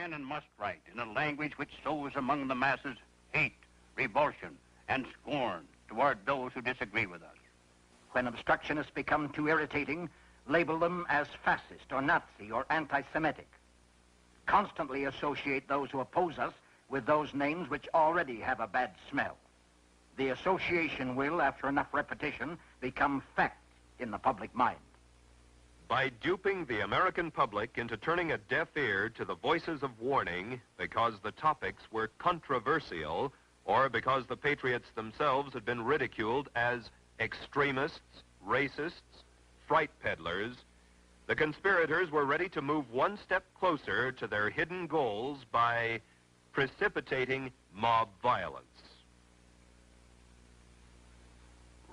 can and must write in a language which sows among the masses hate, revulsion, and scorn toward those who disagree with us. When obstructionists become too irritating, label them as fascist or Nazi or anti-Semitic. Constantly associate those who oppose us with those names which already have a bad smell. The association will, after enough repetition, become fact in the public mind. By duping the American public into turning a deaf ear to the voices of warning because the topics were controversial or because the patriots themselves had been ridiculed as extremists, racists, fright peddlers, the conspirators were ready to move one step closer to their hidden goals by precipitating mob violence.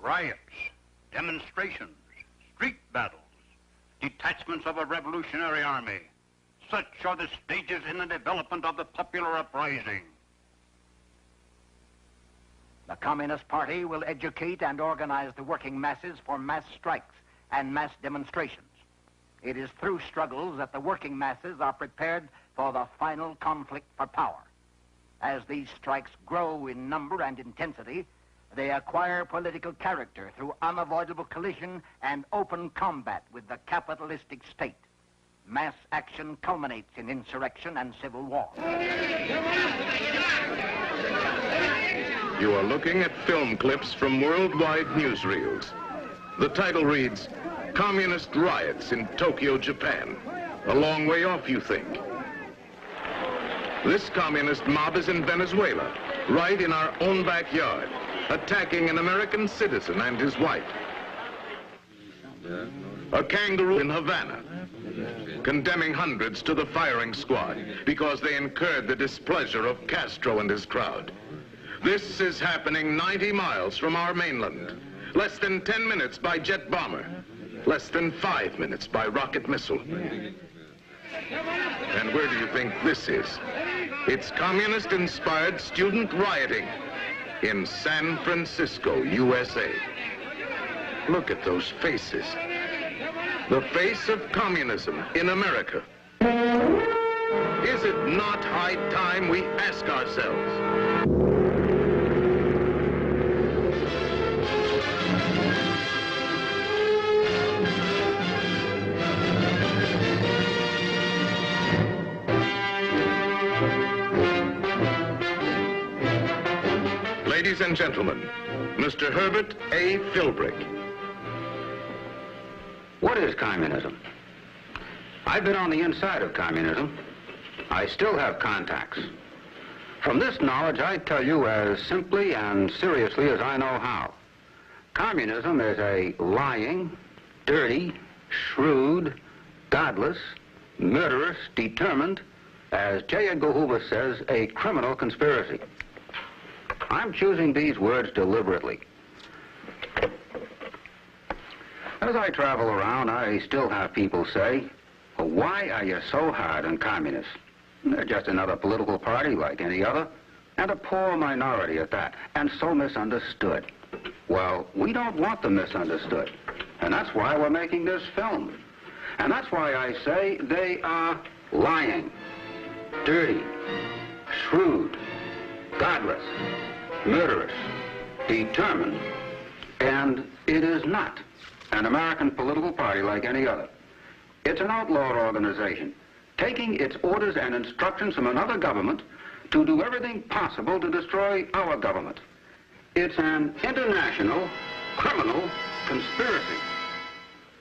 Riots, demonstrations, street battles, detachments of a revolutionary army. Such are the stages in the development of the popular uprising. The Communist Party will educate and organize the working masses for mass strikes and mass demonstrations. It is through struggles that the working masses are prepared for the final conflict for power. As these strikes grow in number and intensity, they acquire political character through unavoidable collision and open combat with the capitalistic state. Mass action culminates in insurrection and civil war. You are looking at film clips from worldwide newsreels. The title reads, Communist Riots in Tokyo, Japan. A long way off, you think. This communist mob is in Venezuela, right in our own backyard, attacking an American citizen and his wife. A kangaroo in Havana, condemning hundreds to the firing squad because they incurred the displeasure of Castro and his crowd. This is happening 90 miles from our mainland, less than 10 minutes by jet bomber, less than 5 minutes by rocket missile. And where do you think this is? It's communist-inspired student rioting in San Francisco, USA. Look at those faces. The face of communism in America. Is it not high time we ask ourselves? Ladies and gentlemen, Mr. Herbert A. Philbrick. What is communism? I've been on the inside of communism. I still have contacts. From this knowledge, I tell you as simply and seriously as I know how. Communism is a lying, dirty, shrewd, godless, murderous, determined, as J. Edgar Hoover says, a criminal conspiracy. I'm choosing these words deliberately. As I travel around, I still have people say, well, why are you so hard on communists? They're just another political party like any other, and a poor minority at that, and so misunderstood. Well, we don't want them misunderstood, and that's why we're making this film. And that's why I say they are lying, dirty, shrewd, godless, murderous, determined, and it is not an American political party like any other. It's an outlawed organization, taking its orders and instructions from another government to do everything possible to destroy our government. It's an international criminal conspiracy.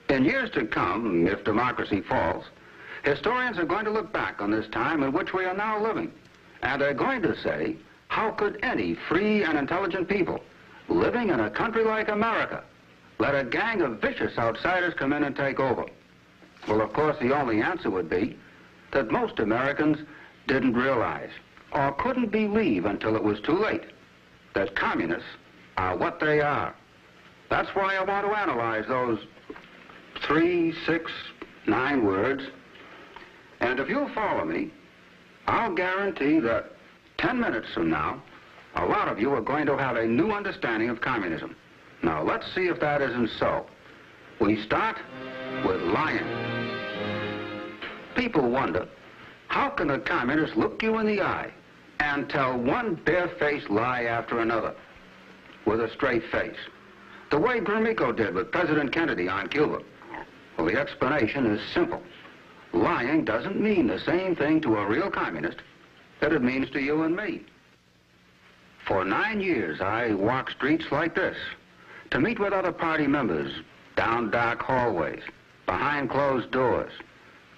In years to come, if democracy falls, historians are going to look back on this time in which we are now living, and they're going to say, how could any free and intelligent people living in a country like America let a gang of vicious outsiders come in and take over? Well, of course, the only answer would be that most Americans didn't realize or couldn't believe until it was too late that communists are what they are. That's why I want to analyze those 3, 6, 9 words. And if you'll follow me, I'll guarantee that 10 minutes from now, a lot of you are going to have a new understanding of communism. Now, let's see if that isn't so. We start with lying. People wonder, How can the communists look you in the eye and tell one barefaced lie after another with a straight face, the way Gromyko did with President Kennedy on Cuba? Well, the explanation is simple. Lying doesn't mean the same thing to a real communist that it means to you and me. For 9 years, I walked streets like this to meet with other party members down dark hallways, behind closed doors,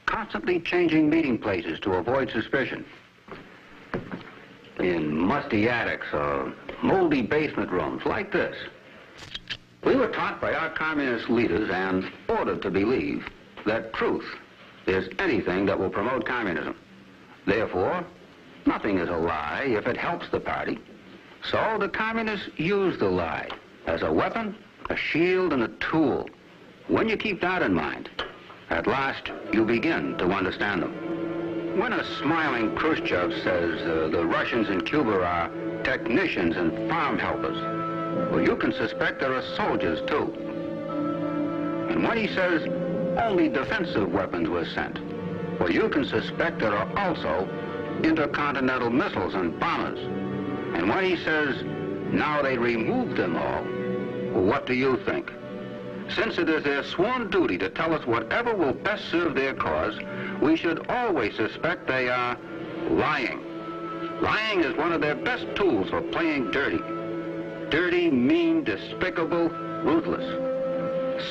constantly changing meeting places to avoid suspicion. In musty attics or moldy basement rooms like this. We were taught by our communist leaders and ordered to believe that truth is anything that will promote communism. Therefore, nothing is a lie if it helps the party. So the communists use the lie as a weapon, a shield, and a tool. When you keep that in mind, at last you begin to understand them. When a smiling Khrushchev says the Russians in Cuba are technicians and farm helpers, well, you can suspect there are soldiers too. And when he says only defensive weapons were sent, well, you can suspect there are also intercontinental missiles and bombers. And when he says now they removed them all, well, what do you think? Since it is their sworn duty to tell us whatever will best serve their cause, we should always suspect they are lying. Lying is one of their best tools for playing dirty. Dirty, mean, despicable, ruthless.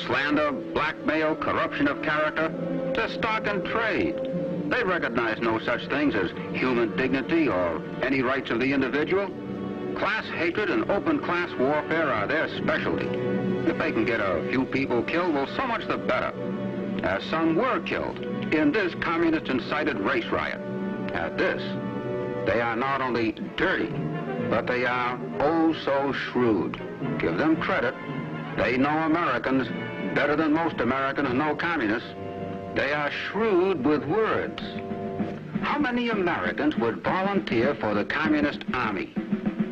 Slander, blackmail, corruption of character, they're stock and trade. They recognize no such things as human dignity or any rights of the individual. Class hatred and open class warfare are their specialty. If they can get a few people killed, well, so much the better. As some were killed in this communist-incited race riot. At this, they are not only dirty, but they are oh so shrewd. Give them credit. They know Americans better than most Americans know communists. They are shrewd with words. How many Americans would volunteer for the Communist Army?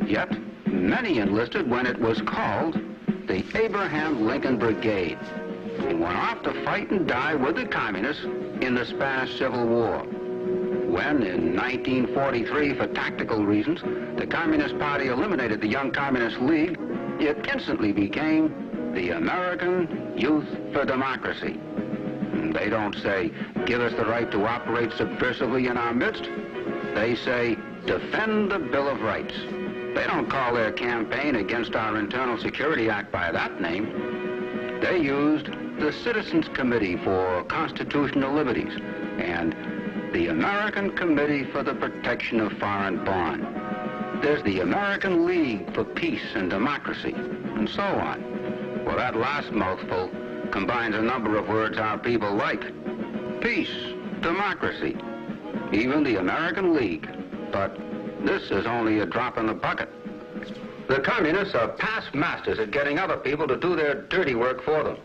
Yet, many enlisted when it was called the Abraham Lincoln Brigade, and went off to fight and die with the communists in the Spanish Civil War. When, in 1943, for tactical reasons, the Communist Party eliminated the Young Communist League, it instantly became the American Youth for Democracy. They don't say, give us the right to operate subversively in our midst. They say, defend the Bill of Rights. They don't call their campaign against our Internal Security Act by that name. They used the Citizens Committee for Constitutional Liberties and the American Committee for the Protection of Foreign Bond. There's the American League for Peace and Democracy, and so on. Well, that last mouthful combines a number of words our people like. Peace, democracy, even the American League. But this is only a drop in the bucket. The communists are past masters at getting other people to do their dirty work for them.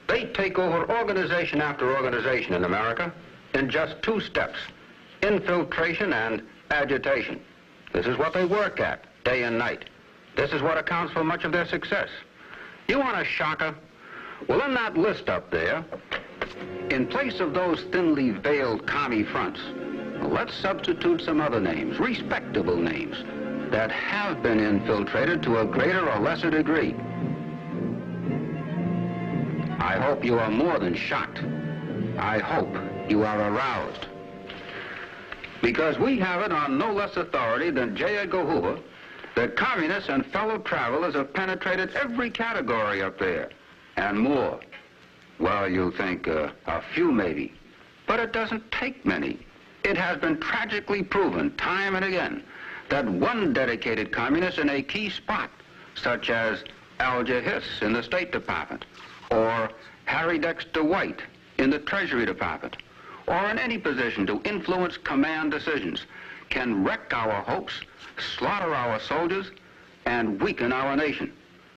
They take over organization after organization in America in just 2 steps, infiltration and agitation. This is what they work at, day and night. This is what accounts for much of their success. You want a shocker? Well, in that list up there, in place of those thinly veiled commie fronts, let's substitute some other names, respectable names, that have been infiltrated to a greater or lesser degree. I hope you are more than shocked. I hope you are aroused. Because we have it on no less authority than J. Edgar Hoover that communists and fellow travelers have penetrated every category up there, and more. Well, you think a few maybe, but it doesn't take many. It has been tragically proven time and again that one dedicated communist in a key spot, such as Alger Hiss in the State Department, or Harry Dexter White in the Treasury Department, or in any position to influence command decisions, can wreck our hopes, slaughter our soldiers, and weaken our nation.